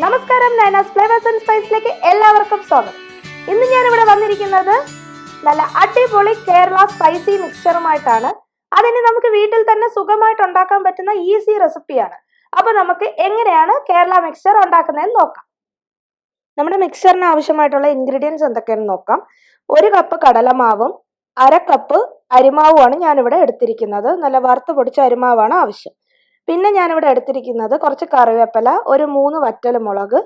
നമസ്കാരം, നൈനാസ് flavours and സ്പൈസിലേക്ക് എല്ലാവർക്കും സ്വാഗതം. ഇന്ന് ഞാനിവിടെ വന്നിരിക്കുന്നത് നല്ല അടിപൊളി കേരള സ്പൈസി മിക്സ്ചറുമായിട്ടാണ്. അതിന് നമുക്ക് വീട്ടിൽ തന്നെ സുഖമായിട്ട് ഉണ്ടാക്കാൻ പറ്റുന്ന ഈസി റെസിപ്പിയാണ്. അപ്പൊ നമുക്ക് എങ്ങനെയാണ് കേരള മിക്സ്ചർ ഉണ്ടാക്കുന്നതെന്ന് നോക്കാം. നമ്മുടെ മിക്സ്ചറിന് ആവശ്യമായിട്ടുള്ള ഇൻഗ്രീഡിയൻസ് എന്തൊക്കെയാണെന്ന് നോക്കാം. 1 കപ്പ് കടലമാവും 1/2 കപ്പ് അരിമാവുമാണ് ഞാനിവിടെ എടുത്തിരിക്കുന്നത്. നല്ല വറുത്ത് പൊടിച്ച അരിമാവാണ് ആവശ്യം. പിന്നെ ഞാനിവിടെ എടുത്തിരിക്കുന്നത് കുറച്ച് കറിവേപ്പില, ഒരു 3 വറ്റൽമുളക്,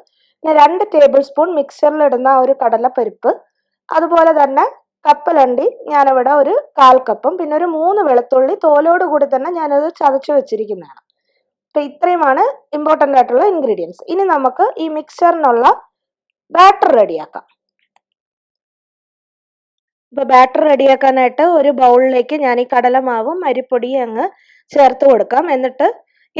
പിന്നെ 2 ടേബിൾ സ്പൂൺ മിക്സറിലിടുന്ന ഒരു കടലപ്പരിപ്പ്, അതുപോലെ തന്നെ കപ്പലണ്ടി ഞാനിവിടെ ഒരു 1/4 കപ്പും, പിന്നെ ഒരു 3 വെളുത്തുള്ളി തോലോട് കൂടി തന്നെ ഞാനത് ചതച്ചു വെച്ചിരിക്കുന്നതാണ്. അപ്പൊ ഇത്രയുമാണ് ഇമ്പോർട്ടൻ്റ് ആയിട്ടുള്ള ഇൻഗ്രീഡിയൻസ്. ഇനി നമുക്ക് ഈ മിക്സറിനുള്ള ബാറ്റർ റെഡിയാക്കാം. ഇപ്പൊ ബാറ്റർ റെഡിയാക്കാനായിട്ട് ഒരു ബൗളിലേക്ക് ഞാൻ ഈ കടലമാവും അരിപ്പൊടിയും അങ്ങ് ചേർത്ത് കൊടുക്കാം. എന്നിട്ട്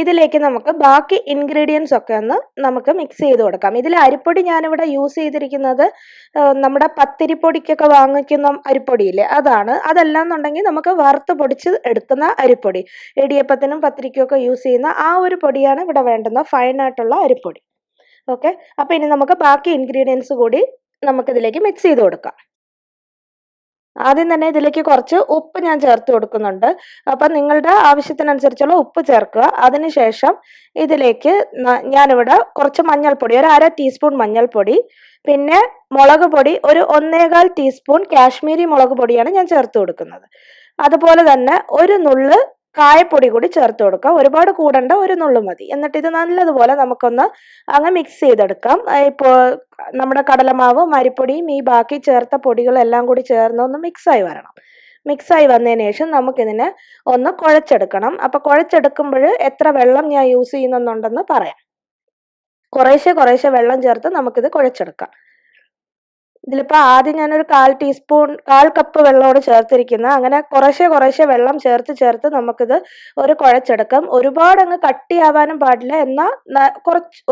ഇതിലേക്ക് നമുക്ക് ബാക്കി ഇൻഗ്രീഡിയൻസ് ഒക്കെ ഒന്ന് നമുക്ക് മിക്സ് ചെയ്ത് കൊടുക്കാം. ഇതിൽ അരിപ്പൊടി ഞാനിവിടെ യൂസ് ചെയ്തിരിക്കുന്നത് നമ്മുടെ പത്തിരിപ്പൊടിക്കൊക്കെ വാങ്ങിക്കുന്ന അരിപ്പൊടിയില്ലേ, അതാണ്. അതല്ലാന്നുണ്ടെങ്കിൽ നമുക്ക് വറുത്ത് പൊടിച്ച് എടുക്കുന്ന അരിപ്പൊടി, ഇടിയപ്പത്തിനും പത്തിരിക്കും ഒക്കെ യൂസ് ചെയ്യുന്ന ആ ഒരു പൊടിയാണ് ഇവിടെ വേണ്ടുന്ന, ഫൈനായിട്ടുള്ള അരിപ്പൊടി. ഓക്കെ, അപ്പൊ ഇനി നമുക്ക് ബാക്കി ഇൻഗ്രീഡിയൻസ് കൂടി നമുക്കിതിലേക്ക് മിക്സ് ചെയ്ത് കൊടുക്കാം. ആദ്യം തന്നെ ഇതിലേക്ക് കുറച്ച് ഉപ്പ് ഞാൻ ചേർത്ത് കൊടുക്കുന്നുണ്ട്. അപ്പം നിങ്ങളുടെ ആവശ്യത്തിനനുസരിച്ചുള്ള ഉപ്പ് ചേർക്കുക. അതിനുശേഷം ഇതിലേക്ക് ഞാനിവിടെ കുറച്ച് മഞ്ഞൾപ്പൊടി, ഒരു 1/2 ടീസ്പൂൺ മഞ്ഞൾപ്പൊടി, പിന്നെ മുളക് പൊടി ഒരു 1/4 ടീസ്പൂൺ കാശ്മീരി മുളക് പൊടിയാണ് ഞാൻ ചേർത്ത് കൊടുക്കുന്നത്. അതുപോലെ തന്നെ ഒരു നുള്ള് കായപ്പൊടി കൂടി ചേർത്ത് കൊടുക്കാം. ഒരുപാട് കൂടണ്ട, ഒരു നുള്ളു മതി. എന്നിട്ട് ഇത് നല്ലതുപോലെ നമുക്കൊന്ന് അങ്ങ് മിക്സ് ചെയ്തെടുക്കാം. ഇപ്പോൾ നമ്മുടെ കടലമാവും അരിപ്പൊടിയും ഈ ബാക്കി ചേർത്ത പൊടികളെല്ലാം കൂടി ചേർന്ന് ഒന്ന് മിക്സായി വരണം. മിക്സായി വന്നതിന് ശേഷം നമുക്കിതിനെ ഒന്ന് കുഴച്ചെടുക്കണം. അപ്പൊ കുഴച്ചെടുക്കുമ്പോൾ എത്ര വെള്ളം ഞാൻ യൂസ് ചെയ്യുന്നുണ്ടെന്ന് പറയാം. കുറേശ്ശെ വെള്ളം ചേർത്ത് നമുക്കിത് കുഴച്ചെടുക്കാം. ഇതിലിപ്പോൾ ആദ്യം ഞാനൊരു 1/4 കപ്പ് വെള്ളമാണ് ചേർത്തിരിക്കുന്നത്. അങ്ങനെ കുറേശ്ശെ വെള്ളം ചേർത്ത് നമുക്കിത് ഒരു കുഴച്ചെടുക്കാം. ഒരുപാട് അങ്ങ് കട്ടിയാവാനും പാടില്ല, എന്നാൽ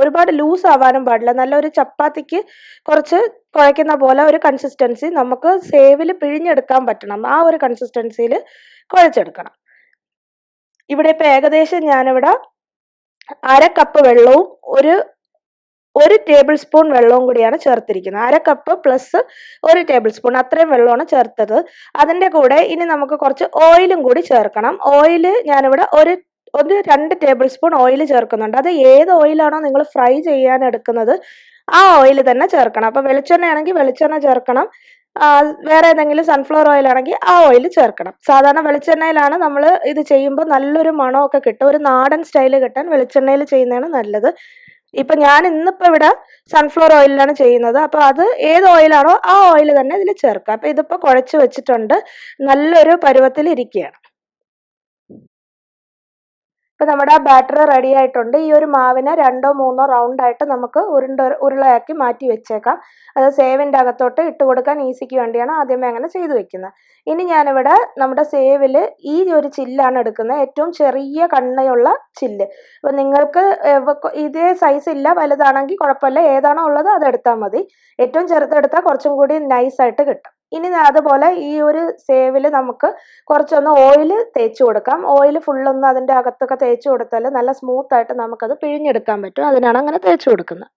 ഒരുപാട് ലൂസ് ആവാനും പാടില്ല. നല്ലൊരു ചപ്പാത്തിക്ക് കുറച്ച് കുഴയ്ക്കുന്ന പോലെ ഒരു കൺസിസ്റ്റൻസി നമുക്ക് സേവിൽ പിഴിഞ്ഞെടുക്കാൻ പറ്റണം. ആ ഒരു കൺസിസ്റ്റൻസിയിൽ കുഴച്ചെടുക്കണം. ഇവിടെ ഇപ്പം ഏകദേശം ഞാനിവിടെ 1/2 കപ്പ് വെള്ളവും ഒരു ടേബിൾ സ്പൂൺ വെള്ളവും കൂടിയാണ് ചേർത്തിരിക്കുന്നത്. 1/2 കപ്പ് പ്ലസ് 1 ടേബിൾ സ്പൂൺ, അത്രയും വെള്ളമാണ് ചേർത്തത്. അതിൻ്റെ കൂടെ ഇനി നമുക്ക് കുറച്ച് ഓയിലും കൂടി ചേർക്കണം. ഓയിൽ ഞാനിവിടെ ഒരു 2 ടേബിൾ സ്പൂൺ ഓയിൽ ചേർക്കുന്നുണ്ട്. അത് ഏത് ഓയിലാണോ നിങ്ങൾ ഫ്രൈ ചെയ്യാൻ എടുക്കുന്നത് ആ ഓയിൽ തന്നെ ചേർക്കണം. അപ്പോൾ വെളിച്ചെണ്ണയാണെങ്കിൽ വെളിച്ചെണ്ണ ചേർക്കണം. വേറെ ഏതെങ്കിലും സൺഫ്ലവർ ഓയിൽ ആണെങ്കിൽ ആ ഓയിൽ ചേർക്കണം. സാധാരണ വെളിച്ചെണ്ണയിലാണ് നമ്മൾ ഇത് ചെയ്യുമ്പോൾ നല്ലൊരു മണമൊക്കെ കിട്ടും. ഒരു നാടൻ സ്റ്റൈല് കിട്ടാൻ വെളിച്ചെണ്ണയിൽ ചെയ്യുന്നതാണ് നല്ലത്. ഇപ്പൊ ഞാൻ ഇന്നിപ്പോ ഇവിടെ സൺഫ്ലവർ ഓയിലാണ് ചെയ്യുന്നത്. അപ്പൊ അത് ഏത് ഓയിലാണോ ആ ഓയിൽ തന്നെ ഇതിൽ ചേർക്കുക. അപ്പൊ ഇതിപ്പോ കുഴച്ച് വെച്ചിട്ടുണ്ട്, നല്ലൊരു പരുവത്തിൽ ഇരിക്കുകയാണ്. ഇപ്പൊ നമ്മുടെ ബാറ്റർ റെഡി ആയിട്ടുണ്ട്. ഈ ഒരു മാവിനെ 2-3 റൗണ്ട് ആയിട്ട് നമുക്ക് ഉരുളയാക്കി മാറ്റി വെച്ചേക്കാം. അത് സേവിൻ്റെ അകത്തോട്ട് ഇട്ട് കൊടുക്കാൻ ഈസിക്ക് വേണ്ടിയാണ് ആദ്യമേ അങ്ങനെ ചെയ്തു വെക്കുന്നത്. ഇനി ഞാനിവിടെ നമ്മുടെ സേവിൽ ഈ ഒരു ചില്ലാണ് എടുക്കുന്നത്, ഏറ്റവും ചെറിയ കണ്ണയുള്ള ചില്ല്. അപ്പൊ നിങ്ങൾക്ക് ഇതേ സൈസ് ഇല്ല, വലുതാണെങ്കിൽ കുഴപ്പമില്ല, ഏതാണോ ഉള്ളത് അത് എടുത്താൽ മതി. ഏറ്റവും ചെറുതെടുത്താൽ കുറച്ചും കൂടി നൈസായിട്ട് കിട്ടും. ഇനി അതുപോലെ ഈ ഒരു സേവിൽ നമുക്ക് കുറച്ചൊന്ന് ഓയിൽ തേച്ച് കൊടുക്കാം. ഓയിൽ ഫുള്ളൊന്ന് അതിൻ്റെ അകത്തൊക്കെ തേച്ച് കൊടുത്താൽ നല്ല സ്മൂത്തായിട്ട് നമുക്കത് പിഴിഞ്ഞെടുക്കാൻ പറ്റും. അതിനാണ് അങ്ങനെ തേച്ച് കൊടുക്കുന്നത്.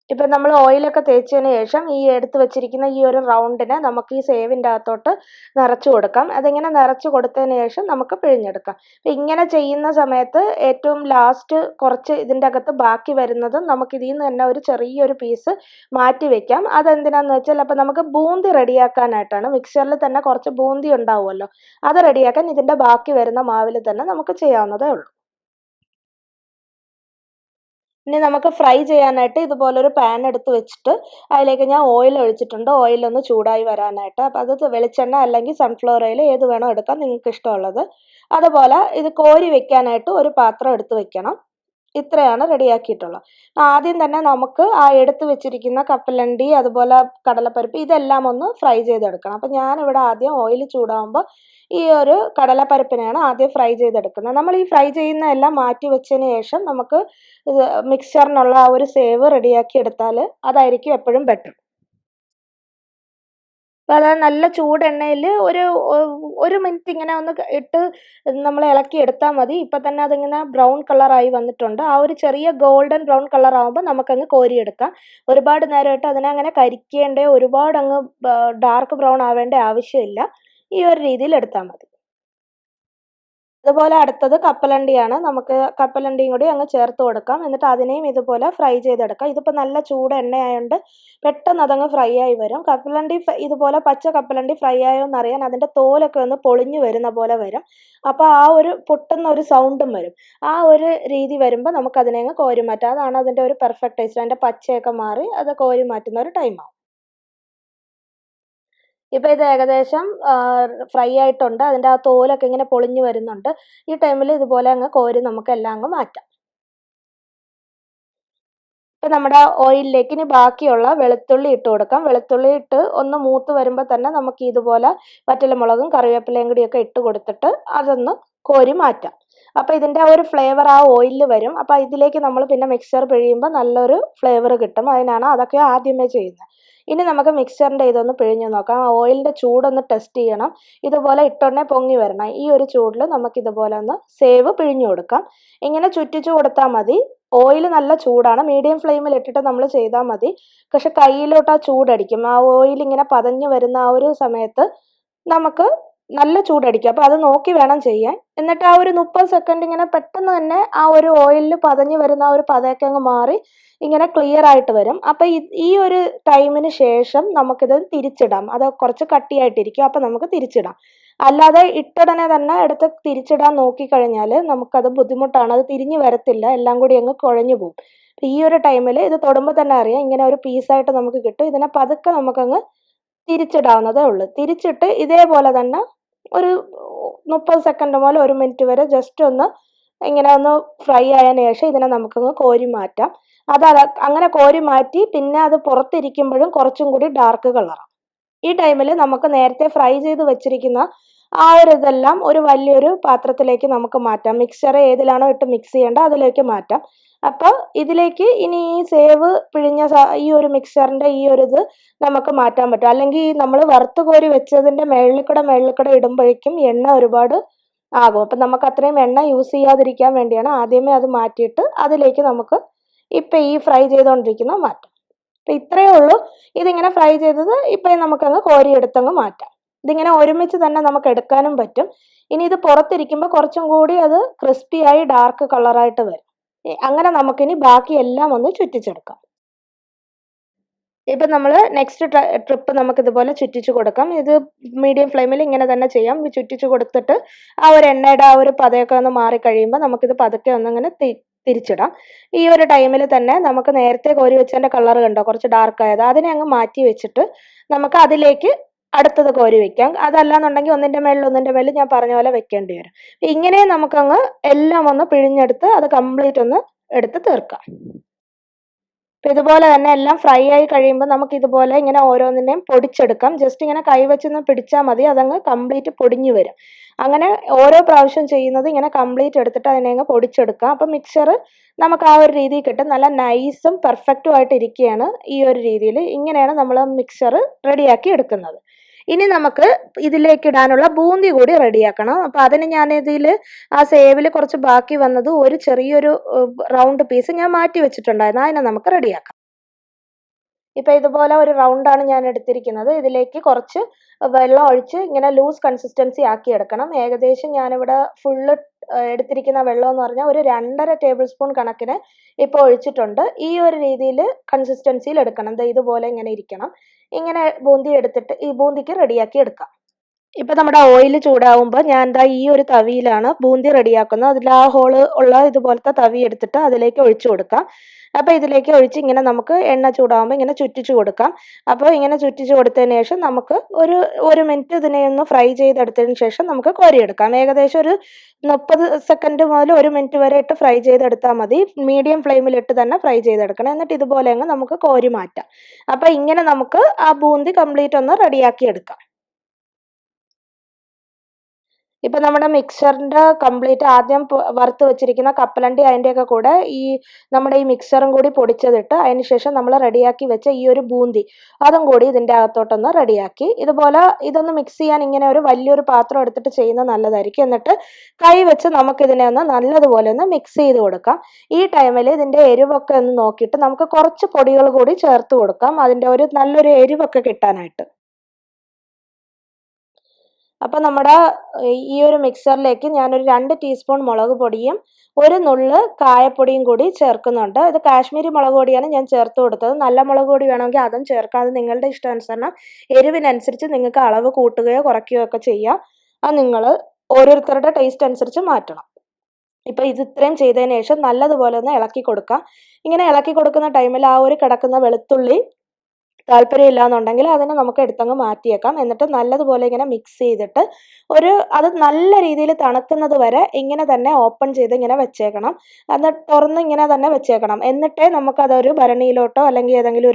ഇപ്പം നമ്മൾ ഓയിലൊക്കെ തേച്ചതിന് ശേഷം ഈ എടുത്ത് വെച്ചിരിക്കുന്ന ഈ ഒരു റൗണ്ടിനെ നമുക്ക് ഈ സേവിൻ്റെ അകത്തോട്ട് നിറച്ച് കൊടുക്കാം. അതിങ്ങനെ നിറച്ച് കൊടുത്തതിന് ശേഷം നമുക്ക് പിഴിഞ്ഞെടുക്കാം. അപ്പം ഇങ്ങനെ ചെയ്യുന്ന സമയത്ത് ഏറ്റവും ലാസ്റ്റ് കുറച്ച് ഇതിൻ്റെ അകത്ത് ബാക്കി വരുന്നതും നമുക്ക് ഇതിൽ നിന്ന് തന്നെ ഒരു ചെറിയൊരു പീസ് മാറ്റി വെക്കാം. അതെന്തിനാന്ന് വെച്ചാൽ അപ്പം നമുക്ക് ബൂന്തി റെഡിയാക്കാനായിട്ടാണ്. മിക്സറിൽ തന്നെ കുറച്ച് ബൂന്തി ഉണ്ടാവുമല്ലോ, അത് റെഡിയാക്കാൻ ഇതിൻ്റെ ബാക്കി വരുന്ന മാവിൽ തന്നെ നമുക്ക് ചെയ്യാവുന്നതേ ഉള്ളൂ. ഇനി നമുക്ക് ഫ്രൈ ചെയ്യാനായിട്ട് ഇതുപോലൊരു പാൻ എടുത്ത് വെച്ചിട്ട് അതിലേക്ക് ഞാൻ ഓയിൽ ഒഴിച്ചിട്ടുണ്ട്. ഓയിലൊന്ന് ചൂടായി വരാനായിട്ട്. അപ്പം അത് വെളിച്ചെണ്ണ അല്ലെങ്കിൽ സൺഫ്ലവർ ഓയിൽ ഏത് വേണോ എടുക്കാം, നിങ്ങൾക്ക് ഇഷ്ടമുള്ളത്. അതുപോലെ ഇത് കോരി വെക്കാനായിട്ട് ഒരു പാത്രം എടുത്ത് വെക്കണം. ഇത്രയാണ് റെഡിയാക്കിയിട്ടുള്ളത്. ആദ്യം തന്നെ നമുക്ക് ആ എടുത്ത് വെച്ചിരിക്കുന്ന കപ്പലണ്ടി, അതുപോലെ കടലപ്പരിപ്പ്, ഇതെല്ലാം ഒന്ന് ഫ്രൈ ചെയ്തെടുക്കണം. അപ്പം ഞാനിവിടെ ആദ്യം ഓയിൽ ചൂടാകുമ്പോൾ ഈ ഒരു കടലപ്പരിപ്പിനെയാണ് ആദ്യം ഫ്രൈ ചെയ്തെടുക്കുന്നത്. നമ്മൾ ഈ ഫ്രൈ ചെയ്യുന്ന എല്ലാം മാറ്റി വെച്ചതിന് ശേഷം നമുക്ക് മിക്സ്ചറിനുള്ള ആ ഒരു സേവ് റെഡിയാക്കി എടുത്താൽ അതായിരിക്കും എപ്പോഴും ബെറ്റർ. അപ്പോൾ അത് നല്ല ചൂടെണ്ണയിൽ ഒരു മിനിറ്റ് ഇങ്ങനെ ഒന്ന് ഇട്ട് നമ്മൾ ഇളക്കി എടുത്താൽ മതി. ഇപ്പം തന്നെ അതിങ്ങനെ ബ്രൗൺ കളറായി വന്നിട്ടുണ്ട്. ആ ഒരു ചെറിയ ഗോൾഡൻ ബ്രൗൺ കളർ ആകുമ്പോൾ നമുക്കങ്ങ് കോരിയെടുക്കാം. ഒരുപാട് നേരമായിട്ട് അതിനെ അങ്ങനെ കരിക്കേണ്ട, ഒരുപാട് അങ്ങ് ഡാർക്ക് ബ്രൗൺ ആവേണ്ട ആവശ്യമില്ല. ഈ ഒരു രീതിയിൽ എടുത്താൽ മതി. അതുപോലെ അടുത്തത് കപ്പലണ്ടിയാണ്. നമുക്ക് കപ്പലണ്ടിയും കൂടി അങ്ങ് ചേർത്ത് കൊടുക്കാം. എന്നിട്ട് അതിനെയും ഇതുപോലെ ഫ്രൈ ചെയ്തെടുക്കാം. ഇതിപ്പോൾ നല്ല ചൂട് എണ്ണയായതുകൊണ്ട് പെട്ടെന്ന് അതങ്ങ് ഫ്രൈ ആയി വരും. കപ്പലണ്ടി ഇതുപോലെ പച്ച കപ്പലണ്ടി ഫ്രൈ ആയോ എന്നറിയാൻ അതിൻ്റെ തോലൊക്കെ ഒന്ന് പൊളിഞ്ഞു വരുന്ന പോലെ വരും. അപ്പോൾ ആ ഒരു പൊട്ടുന്ന ഒരു സൗണ്ടും വരും. ആ ഒരു രീതി വരുമ്പോൾ നമുക്കതിനെ അങ്ങ് കോരി മാറ്റാം. അതാണ് അതിൻ്റെ ഒരു പെർഫെക്റ്റ് ടേസ്റ്റ്. അതിൻ്റെ പച്ചയൊക്കെ മാറി അത് കോരി മാറ്റുന്ന ഒരു ടൈമാവും. ഇപ്പോൾ ഇത് ഏകദേശം ഫ്രൈ ആയിട്ടുണ്ട്. അതിൻ്റെ ആ തോലൊക്കെ ഇങ്ങനെ പൊളിഞ്ഞു വരുന്നുണ്ട്. ഈ ടൈമിൽ ഇതുപോലെ അങ്ങ് കോരി നമുക്കെല്ലാം അങ്ങ് മാറ്റാം. ഇപ്പം നമ്മുടെ ഓയിലിലേക്ക് ഇനി ബാക്കിയുള്ള വെളുത്തുള്ളി ഇട്ട് കൊടുക്കാം. വെളുത്തുള്ളി ഇട്ട് ഒന്ന് മൂത്ത് വരുമ്പോൾ തന്നെ നമുക്ക് ഇതുപോലെ വറ്റൽമുളകും കറിവേപ്പിലയും കൂടിയൊക്കെ ഇട്ട് കൊടുത്തിട്ട് അതൊന്ന് കോരി മാറ്റാം. അപ്പോൾ ഇതിൻ്റെ ആ ഒരു ഫ്ലേവർ ആ ഓയിലിൽ വരും. അപ്പോൾ ഇതിലേക്ക് നമ്മൾ പിന്നെ മിക്സർ പിഴിയുമ്പോൾ നല്ലൊരു ഫ്ലേവർ കിട്ടും. അതിനാണ് അതൊക്കെ ആദ്യമേ ചെയ്യുന്നത്. ഇനി നമുക്ക് മിക്സറിൻ്റെ ഇതൊന്ന് പിഴിഞ്ഞ് നോക്കാം. ഓയിലിൻ്റെ ചൂടൊന്ന് ടെസ്റ്റ് ചെയ്യണം. ഇതുപോലെ ഇട്ടുടനെ പൊങ്ങി വരണം. ഈ ഒരു ചൂടിൽ നമുക്കിതുപോലെ ഒന്ന് സേവ് പിഴിഞ്ഞു കൊടുക്കാം. ഇങ്ങനെ ചുറ്റിച്ചു കൊടുത്താൽ മതി. ഓയിൽ നല്ല ചൂടാണ്. മീഡിയം ഫ്ലെയിമിൽ ഇട്ടിട്ട് നമ്മൾ ചെയ്താൽ മതി. പക്ഷെ കയ്യിലോട്ട് ആ ചൂടടിക്കും. ആ ഓയിൽ ഇങ്ങനെ പതഞ്ഞു വരുന്ന ആ ഒരു സമയത്ത് നമുക്ക് നല്ല ചൂടടിക്കും. അപ്പോൾ അത് നോക്കി വേണം ചെയ്യാൻ. എന്നിട്ട് ആ ഒരു 30 സെക്കൻഡ് ഇങ്ങനെ പെട്ടെന്ന് തന്നെ ആ ഒരു ഓയിലിൽ പതഞ്ഞു വരുന്ന ആ ഒരു പതയൊക്കെ അങ്ങ് മാറി ഇങ്ങനെ ക്ലിയർ ആയിട്ട് വരും. അപ്പോൾ ഈ ഒരു ടൈമിന് ശേഷം നമുക്കിത് തിരിച്ചിടാം. അത് കുറച്ച് കട്ടിയായിട്ടിരിക്കും. അപ്പോൾ നമുക്ക് തിരിച്ചിടാം. അല്ലാതെ ഇട്ടുടനെ തന്നെ എടുത്ത് തിരിച്ചിടാൻ നോക്കിക്കഴിഞ്ഞാൽ നമുക്കത് ബുദ്ധിമുട്ടാണ്. അത് തിരിഞ്ഞു വരത്തില്ല. എല്ലാം കൂടി അങ്ങ് കുഴഞ്ഞു പോകും. ഈ ഒരു ടൈമിൽ ഇത് തൊടുമ്പോൾ തന്നെ അറിയാം ഇങ്ങനെ ഒരു പീസായിട്ട് നമുക്ക് കിട്ടും. ഇതിനെ പതുക്കെ നമുക്കങ്ങ് തിരിച്ചിടാവുന്നതേ ഉള്ളൂ. തിരിച്ചിട്ട് ഇതേപോലെ തന്നെ ഒരു 30 സെക്കൻഡ് മുതൽ 1 മിനിറ്റ് വരെ ജസ്റ്റ് ഒന്ന് ഇങ്ങനെ ഒന്ന് ഫ്രൈ ആയതിനു ശേഷം ഇതിനെ നമുക്കങ്ങ് കോരി മാറ്റാം. അങ്ങനെ കോരി മാറ്റി പിന്നെ അത് പുറത്തിരിക്കുമ്പോഴും കുറച്ചും കൂടി ഡാർക്ക് കളറാണ്. ഈ ടൈമിൽ നമുക്ക് നേരത്തെ ഫ്രൈ ചെയ്ത് വെച്ചിരിക്കുന്ന ആ ഒരു ഇതെല്ലാം ഒരു വലിയൊരു പാത്രത്തിലേക്ക് നമുക്ക് മാറ്റാം. മിക്സർ ഏതിലാണോ ഇട്ട് മിക്സ് ചെയ്യേണ്ടത് അതിലേക്ക് മാറ്റാം. അപ്പോൾ ഇതിലേക്ക് ഇനി ഈ സേവ് പിഴിഞ്ഞ ഈ ഒരു മിക്സറിൻ്റെ ഈ ഒരു ഇത് നമുക്ക് മാറ്റാൻ പറ്റും. അല്ലെങ്കിൽ നമ്മൾ വറുത്ത് കോരി വെച്ചതിൻ്റെ മേളിൽ കൂടെ ഇടുമ്പോഴേക്കും എണ്ണ ഒരുപാട് ആകും. അപ്പം നമുക്ക് അത്രയും എണ്ണ യൂസ് ചെയ്യാതിരിക്കാൻ വേണ്ടിയാണ് ആദ്യമേ അത് മാറ്റിയിട്ട് അതിലേക്ക് നമുക്ക് ഇപ്പം ഈ ഫ്രൈ ചെയ്തുകൊണ്ടിരിക്കുന്ന മാറ്റാം. അപ്പം ഇത്രയേ ഉള്ളൂ. ഇതിങ്ങനെ ഫ്രൈ ചെയ്തത് ഇപ്പം നമുക്കങ്ങ് കോരിയെടുത്തങ്ങ് മാറ്റാം. ഇതിങ്ങനെ ഒരുമിച്ച് തന്നെ നമുക്ക് എടുക്കാനും പറ്റും. ഇനി ഇത് പുറത്തിരിക്കുമ്പോൾ കുറച്ചും കൂടി അത് ക്രിസ്പിയായി ഡാർക്ക് കളറായിട്ട് വരും. അങ്ങനെ നമുക്കിനി ബാക്കി എല്ലാം ഒന്ന് ചുറ്റിച്ചെടുക്കാം. ഇപ്പം നമ്മൾ നെക്സ്റ്റ് ട്രിപ്പ് നമുക്കിതുപോലെ ചുറ്റിച്ച് കൊടുക്കാം. ഇത് മീഡിയം ഫ്ലെയിമിൽ ഇങ്ങനെ തന്നെ ചെയ്യാം. ചുറ്റിച്ച് കൊടുത്തിട്ട് ആ ഒരു എണ്ണയുടെ ആ ഒരു പതയൊക്കെ ഒന്ന് മാറിക്കഴിയുമ്പോൾ നമുക്കിത് പതുക്കെ ഒന്നിങ്ങനെ തിരിച്ചിടാം. ഈ ഒരു ടൈമിൽ തന്നെ നമുക്ക് നേരത്തെ കോരി വെച്ചതിൻ്റെ കളർ കണ്ടോ കുറച്ച് ഡാർക്കായത്, അതിനെ അങ്ങ് മാറ്റി വെച്ചിട്ട് നമുക്ക് അതിലേക്ക് അടുത്തത് കോരി വെക്കാം. അതല്ലാന്നുണ്ടെങ്കിൽ ഒന്നിൻ്റെ മേളിൽ ഞാൻ പറഞ്ഞ പോലെ വെക്കേണ്ടി വരും. ഇങ്ങനെ നമുക്കങ്ങ് എല്ലാം ഒന്ന് പിഴിഞ്ഞെടുത്ത് അത് കംപ്ലീറ്റ് ഒന്ന് എടുത്ത് തീർക്കാം. അപ്പം ഇതുപോലെ തന്നെ എല്ലാം ഫ്രൈ ആയി കഴിയുമ്പോൾ നമുക്ക് ഇതുപോലെ ഇങ്ങനെ ഓരോന്നിനെയും പൊടിച്ചെടുക്കാം. ജസ്റ്റ് ഇങ്ങനെ കൈവച്ചൊന്ന് പിടിച്ചാൽ മതി, അതങ്ങ് കംപ്ലീറ്റ് പൊടിഞ്ഞു വരും. അങ്ങനെ ഓരോ പ്രാവശ്യം ചെയ്യുന്നത് ഇങ്ങനെ കംപ്ലീറ്റ് എടുത്തിട്ട് അതിനെ അങ്ങ് പൊടിച്ചെടുക്കാം. അപ്പം മിക്സർ നമുക്ക് ആ ഒരു രീതിയിൽ കിട്ടും. നല്ല നൈസും പെർഫെക്റ്റും ആയിട്ട് ഇരിക്കുകയാണ് ഈ ഒരു രീതിയിൽ. ഇങ്ങനെയാണ് നമ്മൾ മിക്സർ റെഡിയാക്കി എടുക്കുന്നത്. ഇനി നമുക്ക് ഇതിലേക്ക് ഇടാനുള്ള ബൂന്തി കൂടി റെഡിയാക്കണം. അപ്പം അതിന് ഞാനിതിൽ ആ സേവിൽ കുറച്ച് ബാക്കി വന്നത് ഒരു ചെറിയൊരു റൗണ്ട് പീസ് ഞാൻ മാറ്റി വെച്ചിട്ടുണ്ടായിരുന്നു. അതിനെ നമുക്ക് റെഡിയാക്കാം. ഇപ്പം ഇതുപോലെ ഒരു റൗണ്ടാണ് ഞാൻ എടുത്തിരിക്കുന്നത്. ഇതിലേക്ക് കുറച്ച് വെള്ളം ഒഴിച്ച് ഇങ്ങനെ ലൂസ് കൺസിസ്റ്റൻസി ആക്കി എടുക്കണം. ഏകദേശം ഞാനിവിടെ ഫുള്ള് എടുത്തിരിക്കുന്ന വെള്ളം എന്ന് പറഞ്ഞാൽ ഒരു 2.5 ടേബിൾ സ്പൂൺ കണക്കിന് ഇപ്പോൾ ഒഴിച്ചിട്ടുണ്ട്. ഈ ഒരു രീതിയിൽ കൺസിസ്റ്റൻസിയിൽ എടുക്കണം. ഇതുപോലെ ഇങ്ങനെ ഇരിക്കണം. ഇങ്ങനെ ബൂന്തി എടുത്തിട്ട് ഈ ബൂന്തിക്ക് റെഡിയാക്കി എടുക്കാം. ഇപ്പം നമ്മുടെ ഓയിൽ ചൂടാവുമ്പോൾ ഞാൻ ഈ ഒരു തവിയിലാണ് ബൂന്തി റെഡിയാക്കുന്നത്. അതിൽ ആ ഹോള് ഉള്ള ഇതുപോലത്തെ തവി എടുത്തിട്ട് അതിലേക്ക് ഒഴിച്ചു കൊടുക്കാം. അപ്പോൾ ഇതിലേക്ക് ഒഴിച്ച് ഇങ്ങനെ നമുക്ക് എണ്ണ ചൂടാവുമ്പോൾ ഇങ്ങനെ ചുറ്റിച്ചു കൊടുക്കാം. അപ്പോൾ ഇങ്ങനെ ചുറ്റിച്ചു കൊടുത്തതിന് ശേഷം നമുക്ക് ഒരു മിനിറ്റ് ഇതിനെ ഒന്ന് ഫ്രൈ ചെയ്തെടുത്തതിന് ശേഷം നമുക്ക് കോരിയെടുക്കാം. ഏകദേശം ഒരു 30 സെക്കൻഡ് മുതൽ 1 മിനിറ്റ് വരെ ഇട്ട് ഫ്രൈ ചെയ്തെടുത്താൽ മതി. മീഡിയം ഫ്ലെയിമിലിട്ട് തന്നെ ഫ്രൈ ചെയ്തെടുക്കണം. എന്നിട്ട് ഇതുപോലെ അങ്ങ് നമുക്ക് കോരി മാറ്റാം. അപ്പോൾ ഇങ്ങനെ നമുക്ക് ആ ബൂന്തി കംപ്ലീറ്റ് ഒന്ന് റെഡിയാക്കി എടുക്കാം. ഇപ്പം നമ്മുടെ മിക്സറിൻ്റെ കംപ്ലീറ്റ് ആദ്യം വറുത്ത് വെച്ചിരിക്കുന്ന കപ്പലണ്ടി അതിൻ്റെയൊക്കെ കൂടെ നമ്മുടെ ഈ മിക്സറും കൂടി പൊടിച്ചതിട്ട് അതിന് ശേഷം നമ്മൾ റെഡിയാക്കി വെച്ച ഈ ഒരു ബൂന്തി അതും കൂടി ഇതിൻ്റെ അകത്തോട്ടൊന്ന് റെഡിയാക്കി ഇതുപോലെ ഇതൊന്ന് മിക്സ് ചെയ്യാൻ ഇങ്ങനെ ഒരു വലിയൊരു പാത്രം എടുത്തിട്ട് ചെയ്യുന്നത് നല്ലതായിരിക്കും. എന്നിട്ട് കൈ വെച്ച് നമുക്കിതിനെ ഒന്ന് നല്ലതുപോലെ ഒന്ന് മിക്സ് ചെയ്ത് കൊടുക്കാം. ഈ ടൈമിൽ ഇതിൻ്റെ എരിവൊക്കെ ഒന്ന് നോക്കിയിട്ട് നമുക്ക് കുറച്ച് പൊടികൾ കൂടി ചേർത്ത് കൊടുക്കാം, അതിൻ്റെ ഒരു നല്ലൊരു എരിവൊക്കെ കിട്ടാനായിട്ട്. അപ്പം നമ്മുടെ ഈ ഒരു മിക്സറിലേക്ക് ഞാനൊരു 2 ടീസ്പൂൺ മുളക് പൊടിയും 1 നുള്ള് കായപ്പൊടിയും കൂടി ചേർക്കുന്നുണ്ട്. ഇത് കാശ്മീരി മുളക് പൊടിയാണ് ഞാൻ ചേർത്ത് കൊടുത്തത്. നല്ല മുളക് പൊടി വേണമെങ്കിൽ അതും ചേർക്കാം. അത് നിങ്ങളുടെ ഇഷ്ടാനുസരണം എരിവിനനുസരിച്ച് നിങ്ങൾക്ക് അളവ് കൂട്ടുകയോ കുറയ്ക്കുകയോ ഒക്കെ ചെയ്യാം. അത് നിങ്ങൾ ഓരോരുത്തരുടെ ടേസ്റ്റ് അനുസരിച്ച് മാറ്റണം. ഇപ്പം ഇത് ഇത്രയും ചെയ്തതിന് ശേഷം നല്ലതുപോലെ ഒന്ന് ഇളക്കി കൊടുക്കാം. ഇങ്ങനെ ഇളക്കി കൊടുക്കുന്ന ടൈമിൽ ആ ഒരു കിടക്കുന്ന വെളുത്തുള്ളി താല്പര്യമില്ല എന്നുണ്ടെങ്കിൽ അതിനെ നമുക്ക് എടുത്തങ്ങ് മാറ്റിയേക്കാം. എന്നിട്ട് നല്ലതുപോലെ ഇങ്ങനെ മിക്സ് ചെയ്തിട്ട് അത് നല്ല രീതിയിൽ തണുക്കുന്നത് വരെ ഇങ്ങനെ തന്നെ ഓപ്പൺ ചെയ്ത് ഇങ്ങനെ വെച്ചേക്കണം. എന്നിട്ട് തുറന്ന് ഇങ്ങനെ തന്നെ വെച്ചേക്കണം. എന്നിട്ടേ നമുക്കതൊരു ഭരണിയിലോട്ടോ അല്ലെങ്കിൽ ഏതെങ്കിലും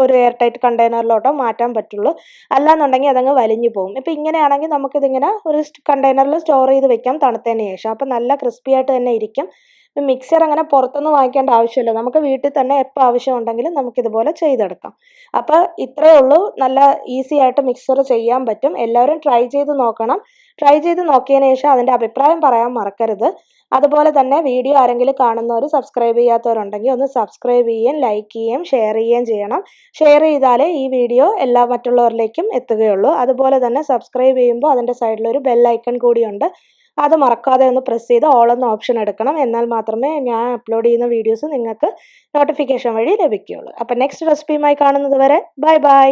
ഒരു എയർ ടൈറ്റ് കണ്ടെയ്നറിലോട്ടോ മാറ്റാൻ പറ്റുള്ളൂ. അല്ലാന്നുണ്ടെങ്കിൽ അതങ്ങ് വലിഞ്ഞു പോകും. ഇപ്പം ഇങ്ങനെയാണെങ്കിൽ നമുക്കിതിങ്ങനെ ഒരു കണ്ടെയ്നറിൽ സ്റ്റോർ ചെയ്ത് വെക്കാം തണുത്തതിന് ശേഷം. അപ്പം നല്ല ക്രിസ്പി ആയിട്ട് തന്നെ ഇരിക്കും. മിക്സർ അങ്ങനെ പുറത്തൊന്നും വാങ്ങിക്കേണ്ട ആവശ്യമില്ല. നമുക്ക് വീട്ടിൽ തന്നെ എപ്പോൾ ആവശ്യമുണ്ടെങ്കിലും നമുക്കിതുപോലെ ചെയ്തെടുക്കാം. അപ്പോൾ ഇത്രയേ ഉള്ളൂ. നല്ല ഈസി ആയിട്ട് മിക്സർ ചെയ്യാൻ പറ്റും. എല്ലാവരും ട്രൈ ചെയ്ത് നോക്കണം. ട്രൈ ചെയ്ത് നോക്കിയതിന് ശേഷം അതിൻ്റെ അഭിപ്രായം പറയാൻ മറക്കരുത്. അതുപോലെ തന്നെ വീഡിയോ ആരെങ്കിലും കാണുന്നവർ സബ്സ്ക്രൈബ് ചെയ്യാത്തവരുണ്ടെങ്കിൽ ഒന്ന് സബ്സ്ക്രൈബ് ചെയ്യുകയും ലൈക്ക് ചെയ്യുകയും ഷെയർ ചെയ്യുകയും ചെയ്യണം. ഷെയർ ചെയ്താലേ ഈ വീഡിയോ എല്ലാ മറ്റുള്ളവരിലേക്കും എത്തുകയുള്ളൂ. അതുപോലെ തന്നെ സബ്സ്ക്രൈബ് ചെയ്യുമ്പോൾ അതിൻ്റെ സൈഡിലൊരു ബെൽ ഐക്കൺ കൂടിയുണ്ട്. അത് മറക്കാതെ ഒന്ന് പ്രസ് ചെയ്ത് ഓൾ എന്ന ഓപ്ഷൻ എടുക്കണം. എന്നാൽ മാത്രമേ ഞാൻ അപ്ലോഡ് ചെയ്യുന്ന വീഡിയോസ് നിങ്ങൾക്ക് നോട്ടിഫിക്കേഷൻ വഴി ലഭിക്കുകയുള്ളൂ. അപ്പം നെക്സ്റ്റ് റെസിപ്പിയുമായി കാണുന്നത് വരെ ബൈ ബൈ.